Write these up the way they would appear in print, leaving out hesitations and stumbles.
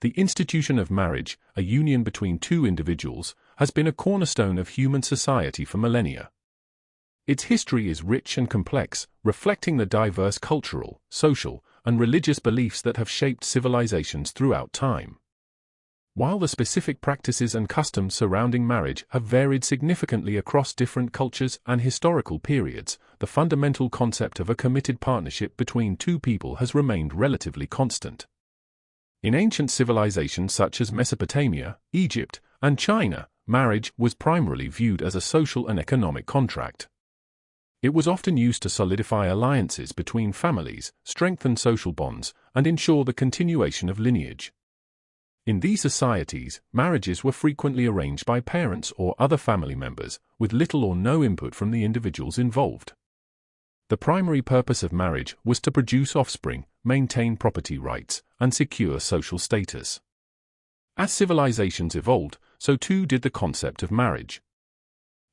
The institution of marriage, a union between two individuals, has been a cornerstone of human society for millennia. Its history is rich and complex, reflecting the diverse cultural, social, and religious beliefs that have shaped civilizations throughout time. While the specific practices and customs surrounding marriage have varied significantly across different cultures and historical periods, the fundamental concept of a committed partnership between two people has remained relatively constant. In ancient civilizations such as Mesopotamia, Egypt, and China, marriage was primarily viewed as a social and economic contract. It was often used to solidify alliances between families, strengthen social bonds, and ensure the continuation of lineage. In these societies, marriages were frequently arranged by parents or other family members, with little or no input from the individuals involved. The primary purpose of marriage was to produce offspring, maintain property rights, and secure social status. As civilizations evolved, so too did the concept of marriage.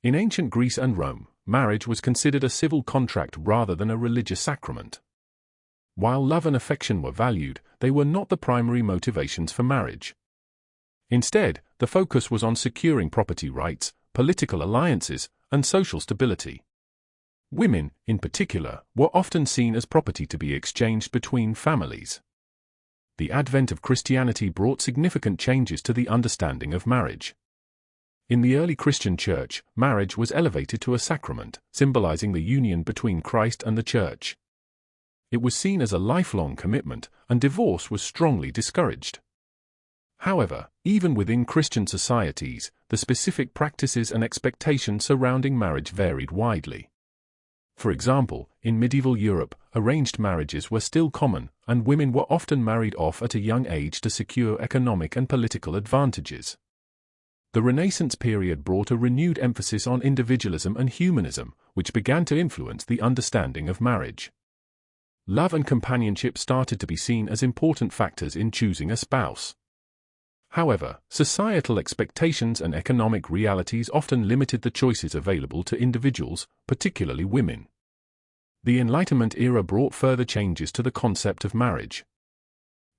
In ancient Greece and Rome, marriage was considered a civil contract rather than a religious sacrament. While love and affection were valued, they were not the primary motivations for marriage. Instead, the focus was on securing property rights, political alliances, and social stability. Women, in particular, were often seen as property to be exchanged between families. The advent of Christianity brought significant changes to the understanding of marriage. In the early Christian church, marriage was elevated to a sacrament, symbolizing the union between Christ and the church. It was seen as a lifelong commitment, and divorce was strongly discouraged. However, even within Christian societies, the specific practices and expectations surrounding marriage varied widely. For example, in medieval Europe, arranged marriages were still common, and women were often married off at a young age to secure economic and political advantages. The Renaissance period brought a renewed emphasis on individualism and humanism, which began to influence the understanding of marriage. Love and companionship started to be seen as important factors in choosing a spouse. However, societal expectations and economic realities often limited the choices available to individuals, particularly women. The Enlightenment era brought further changes to the concept of marriage.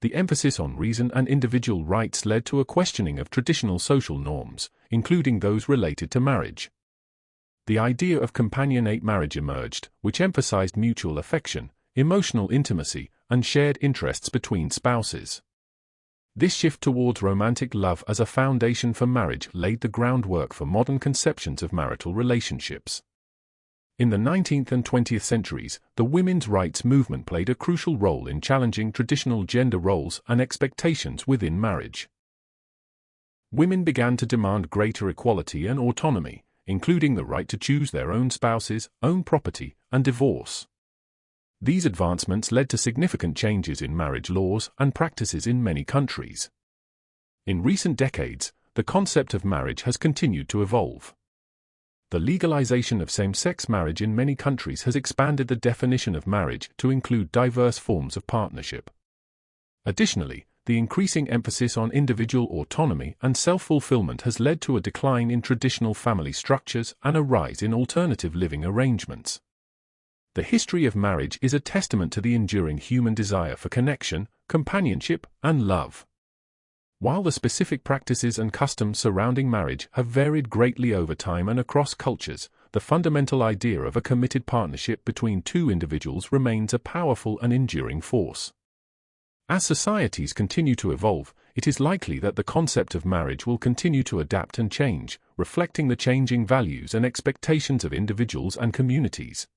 The emphasis on reason and individual rights led to a questioning of traditional social norms, including those related to marriage. The idea of companionate marriage emerged, which emphasized mutual affection, emotional intimacy, and shared interests between spouses. This shift towards romantic love as a foundation for marriage laid the groundwork for modern conceptions of marital relationships. In the 19th and 20th centuries, the women's rights movement played a crucial role in challenging traditional gender roles and expectations within marriage. Women began to demand greater equality and autonomy, including the right to choose their own spouses, own property, and divorce. These advancements led to significant changes in marriage laws and practices in many countries. In recent decades, the concept of marriage has continued to evolve. The legalization of same-sex marriage in many countries has expanded the definition of marriage to include diverse forms of partnership. Additionally, the increasing emphasis on individual autonomy and self-fulfillment has led to a decline in traditional family structures and a rise in alternative living arrangements. The history of marriage is a testament to the enduring human desire for connection, companionship, and love. While the specific practices and customs surrounding marriage have varied greatly over time and across cultures, the fundamental idea of a committed partnership between two individuals remains a powerful and enduring force. As societies continue to evolve, it is likely that the concept of marriage will continue to adapt and change, reflecting the changing values and expectations of individuals and communities.